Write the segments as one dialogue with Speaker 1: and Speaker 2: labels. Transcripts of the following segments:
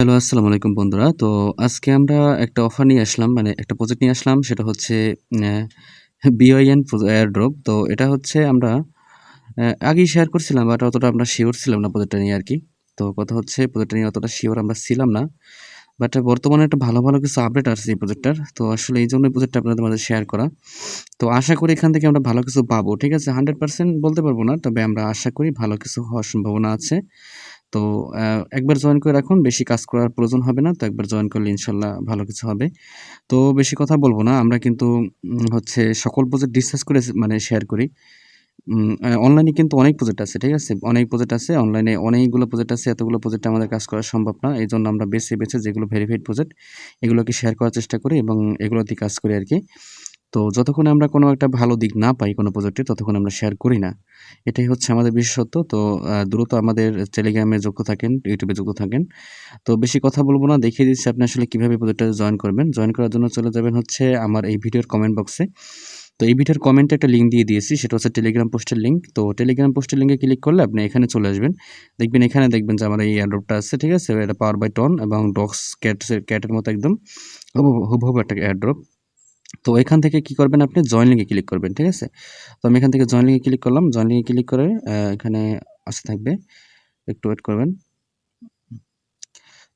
Speaker 1: Hello, আসসালামু আলাইকুম বন্ধুরা। তো আজকে আমরা একটা অফার নিয়ে আসলাম, মানে একটা প্রজেক্ট নিয়ে আসলাম। সেটা হচ্ছে BYN এয়ারড্রপ। তো এটা হচ্ছে আমরা আগেই শেয়ার করছিলাম, বাট অতটা আমরা সিওর ছিলাম না প্রজেক্টটা নিয়ে আরকি। তো কথা হচ্ছে প্রজেক্টটা নিয়ে অতটা সিওর আমরা ছিলাম না। বাট বর্তমানে একটা ভালো কিছু আপডেট আসছে এই প্রজেক্টটার। তো আসলে এইজন্যই প্রজেক্টটা আপনাদের মাঝে শেয়ার করা। তো আশা করি এখান থেকে আমরা ভালো কিছু পাবো। ঠিক আছে? 100% বলতে পারব না। তবে আমরা আশা করি ভালো কিছু হওয়ার সম্ভাবনা আছে। তো একবার জয়েন করে রাখুন। বেশি কাজ করার প্রয়োজন হবে না। তো একবার জয়েন করলে ইনশাআল্লাহ ভালো কিছু হবে। তো বেশি কথা বলব না। আমরা কিন্তু হচ্ছে সকল প্রজেক্ট ডিসকাস করে মানে শেয়ার করি। অনলাইনে কিন্তু অনেক প্রজেক্ট আছে। ঠিক আছে? অনেক প্রজেক্ট আছে। অনলাইনে অনেকগুলো প্রজেক্ট আছে। এতগুলো প্রজেক্টে আমাদের কাজ করা সম্ভব না। এজন্য আমরা বেছে যেগুলো ভেরিফাইড প্রজেক্ট এগুলোকে শেয়ার করার চেষ্টা করি এবং এগুলোতেই কাজ করি আরকি। তো যতক্ষণ আমরা কোনো একটা ভালো দিক না পাই কোনো প্রজেক্টে ততক্ষণ আমরা শেয়ার করি না। এটাই হচ্ছে আমাদের বিশেষত্ব। তো দ্রুত আমাদের টেলিগ্রামে যুক্ত থাকেন, ইউটিউবে যুক্ত থাকেন। তো বেশি কথা বলব না। দেখিয়ে দিচ্ছি আপনি আসলে কিভাবে প্রজেক্টটাতে জয়েন করবেন। জয়েন করার জন্য চলে যাবেন হচ্ছে আমার এই ভিডিওর কমেন্ট বক্সে। তো এই ভিডিওর কমেন্টে একটা লিঙ্ক দিয়ে দিয়েছি। সেটা হচ্ছে টেলিগ্রাম পোস্টের লিঙ্ক। তো টেলিগ্রাম পোস্টের লিঙ্কে ক্লিক করলে আপনি এখানে চলে আসবেন। দেখবেন যে আমার এই এয়ারড্রপটা আছে। ঠিক আছে? এটা পাওয়ার বাই টন এবং ডগস ক্যাটের মতো একদম হুবহু একটা এয়ারড্রপ। তো এখান থেকে কি করবেন আপনি জয়েন লিঙ্কে ক্লিক করবেন। ঠিক আছে? তো আমি এখান থেকে জয়েন লিঙ্কে ক্লিক করলাম। জয়েন লিঙ্কে ক্লিক করে এখানে আসতে থাকবে। একটু ওয়েট করবেন।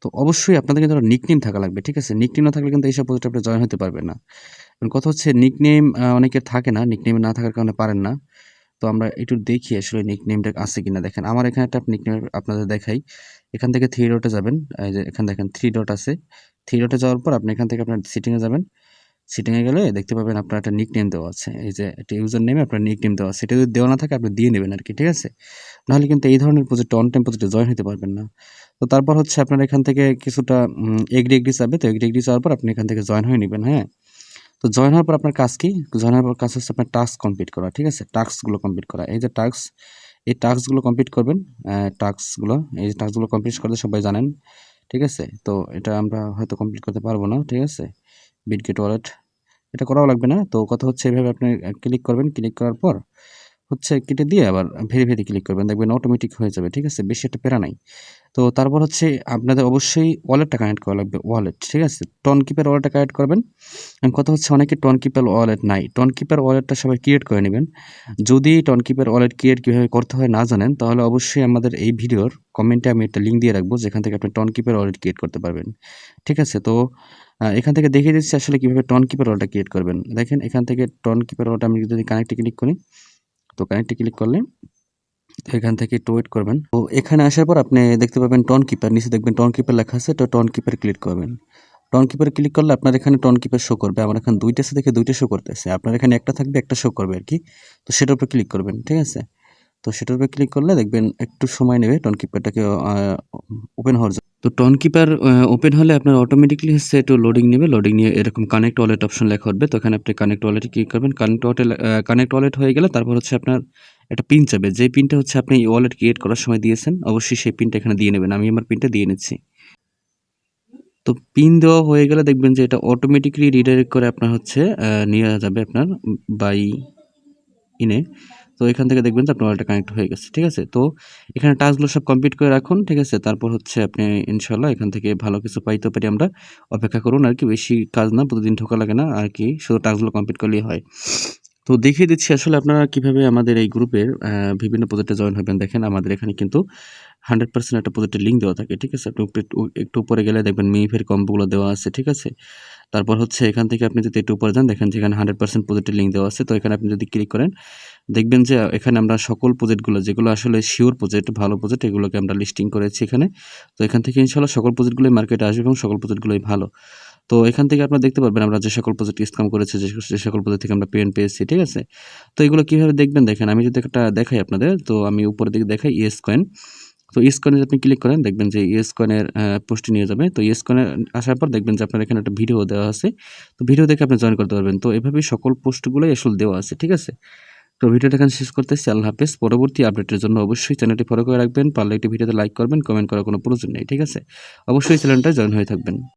Speaker 1: তো অবশ্যই আপনাদের কিন্তু একটা নিকনেম থাকা লাগবে। ঠিক আছে? নিকনেম না থাকলে কিন্তু এইসব প্রজেক্টে আপনি জয়েন হতে পারবেন না। এখন কথা হচ্ছে নিকনেম অনেকের থাকে না। নিকনেম না থাকার কারণে পারেন না। তো আমরা একটু দেখি আসলে নিকনেমটা আছে কিনা দেখেন। আমার এখানে একটা নিকনেম আপনাদের দেখাই। এখান থেকে 3 ডটে যাবেন। এই যে এখানে দেখেন 3 ডট আছে। 3 ডটে যাওয়ার পর আপনি এখান থেকে আপনার সেটিং এ যাবেন। সেটিং এ গেলে দেখতে পাবেন আপনার একটা নিকনেম দেওয়া আছে। এই যে একটা ইউজার নেমে আপনার নিকনেম দেওয়া আছে। এটা যদি দেওয়া না থাকে আপনি দিয়ে নেবেন আরকি। ঠিক আছে? নাহলে কিন্তু এই ধরনের প্রজেক্টে অন টাইম প্রজেক্টে জয়েন হতে পারবেন না। তো তারপর হচ্ছে আপনার এখান থেকে কিছুটা এগ্রি চাবে। তো এগ্রি চাওয়ার পর আপনি এখান থেকে জয়েন হয়ে নিবেন, হ্যাঁ? তো জয়েন হওয়ার পর আপনার কাজ কি? জয়েন হওয়ার পর কাজ হচ্ছে আপনার টাস্ক কমপ্লিট করা। ঠিক আছে? টাস্কগুলো কমপ্লিট করা। এই যে টাস্ক, এই টাস্কগুলো কমপ্লিট করবেন। টাস্কগুলো এই টাস্কগুলো কমপ্লিট করতে সবাই জানেন। ঠিক আছে? তো এটা আমরা হয়তো কমপ্লিট করতে পারব না। ঠিক আছে? বিটগেট ওয়ালেট এটা করাও লাগবে না। তো কথা হচ্ছে এভাবে আপনি ক্লিক করবেন। ক্লিক করার পর হচ্ছে কেটে দিয়ে আবার ভেরিফাইতে ক্লিক করবেন। দেখবেন অটোমেটিক হয়ে যাবে। ঠিক আছে? বেশি একটা প্যারা নাই। তো তারপর হচ্ছে আপনাদের অবশ্যই ওয়ালেটটা কানেক্ট করা লাগবে। ওয়ালেট, ঠিক আছে? টনকিপার ওয়ালেটটা কানেক্ট করবেন। এখন কথা হচ্ছে অনেকের টনকিপার ওয়ালেট নাই। টনকিপার ওয়ালেটটা সবাই ক্রিয়েট করে নিবেন। যদি টনকিপার ওয়ালেট ক্রিয়েট কিভাবে করতে হয় না জানেন, তাহলে অবশ্যই আমাদের এই ভিডিওর কমেন্টে আমি একটা লিঙ্ক দিয়ে রাখবো, যেখান থেকে আপনি টনকিপার ওয়ালেট ক্রিয়েট করতে পারবেন। ঠিক আছে? তো এখান থেকে দেখিয়ে দিচ্ছি আসলে কিভাবে টনকিপার ওয়ালেটটা ক্রিয়েট করবেন। দেখেন এখান থেকে টনকিপার ওয়ালেট আমি যদি কানেক্টে ক্লিক করি, তো কানেক্টে ক্লিক করলে এখান থেকে একটু ওয়েট করবেন। তো এখানে আসার পর আপনি দেখতে পাবেন টন কিপার, নিচে দেখবেন টন কিপার লেখা আছে। তো টন কিপার ক্লিক করবেন। টন কিপার ক্লিক করলে আপনার এখানে টন কিপার শো করবে। আমার এখানে ২ টা আছে দেখে ২ টা শো করতেছে। আপনার এখানে একটা থাকবে, একটা শো করবে আরকি। তো সেটার উপর ক্লিক করবেন। ঠিক আছে? তো সেটার উপর ক্লিক করলে দেখবেন একটু সময় নেবে টন কিপারটাকে ওপেন হওয়ার জন্য। তো টন কিপার ওপেন হলে আপনার অটোমেটিক্যালি হচ্ছে একটু লোডিং নেবে। লোডিং নিয়ে এরকম কানেক্ট ওয়ালেট অপশন লেখা উঠবে। তো এখানে আপনি কানেক্ট ওয়ালেটে ক্লিক করবেন। কানেক্ট ওয়ালেট হয়ে গেলে তারপর হচ্ছে আপনার একটা পিন চাবে। যে পিনটা হচ্ছে আপনি ওয়ালেট ক্রিয়েট করার সময় দিয়েছেন, অবশ্যই সেই পিনটা এখানে দিয়ে নেবেন। আমি আমার পিনটা দিয়ে নিচ্ছি। তো পিন দেওয়া হয়ে গেলে দেখবেন যে এটা অটোমেটিক্যালি রিডাইরেক্ট করে আপনার হচ্ছে নিয়ে যাবে আপনার বাই ইনে। তো এখান থেকে দেখবেন যে আপনার ওয়ালেটটা কানেক্ট হয়ে গেছে। ঠিক আছে? তো এখানে টাস্কগুলো সব কমপ্লিট করে রাখুন। ঠিক আছে? তারপর হচ্ছে আপনি ইনশাআল্লাহ এখান থেকে ভালো কিছু পাইতে পারি আমরা। অপেক্ষা করুন আরকি, বেশি কাজ না, প্রতিদিন ঠকা লাগে না আরকি। শুধু টাস্কগুলো কমপ্লিট করলেই হয়। তো দেখিয়ে দিচ্ছি আসলে আপনারা কিভাবে আমাদের এই গ্রুপের বিভিন্ন প্রজেক্টে জয়েন হবেন। দেখেন আমাদের এখানে কিন্তু 100% একটা প্রজেক্টের লিঙ্ক দেওয়া থাকে। ঠিক আছে? আপনি একটু উপরে গেলে দেখবেন মিনিফের কম্বোগুলো দেওয়া আছে। ঠিক আছে? তারপর হচ্ছে এখান থেকে আপনি যদি একটু উপরে যান, দেখেন যে এখানে 100% প্রজেক্টের লিঙ্ক দেওয়া আছে। তো এখানে আপনি যদি ক্লিক করেন, দেখবেন যে এখানে আমরা সকল প্রজেক্টগুলো যেগুলো আসলে সিওর প্রজেক্ট, ভালো প্রজেক্ট, এগুলোকে আমরা লিস্টিং করেছি এখানে। তো এখান থেকে ইনশাআল্লাহ সকল প্রজেক্টগুলোই মার্কেটে আসবে এবং সকল প্রজেক্টগুলোই ভালো। তো এখান থেকে আপনারা দেখতে পারবেন আমরা যে সকল প্রজেক্ট স্ক্যাম করেছি, যে সকল প্রজেক্ট থেকে আমরা পেমেন্ট পেয়েছি। ঠিক আছে? তো এগুলো কিভাবে দেখবেন দেখেন, আমি যদি একটা দেখাই আপনাদের, তো আমি উপরের দিকে দেখাই ইয়েস কয়েন। তো ইয়েস কয়েনে যদি আপনি ক্লিক করেন, দেখবেন যে ইয়েস কয়েনের পোস্টে নিয়ে যাবে। তো ইয়েস কয়েনে আসার পর দেখবেন যে আপনার এখানে একটা ভিডিও দেওয়া আছে। তো ভিডিও দেখে আপনি জয়েন করতে পারবেন। তো এভাবেই সকল পোস্টগুলোই আসলে দেওয়া আছে। ঠিক আছে? তো ভিডিওটা এখানে শেষ করতেছি। আল্লাহ হাফেজ। পরবর্তী আপডেটের জন্য অবশ্যই চ্যানেলটি ফলো করে রাখবেন। পারলে একটি ভিডিওতে লাইক করবেন, কমেন্ট করার কোনো প্রয়োজন নেই। ঠিক আছে? অবশ্যই চ্যানেলটায় জয়েন হয়ে থাকবেন।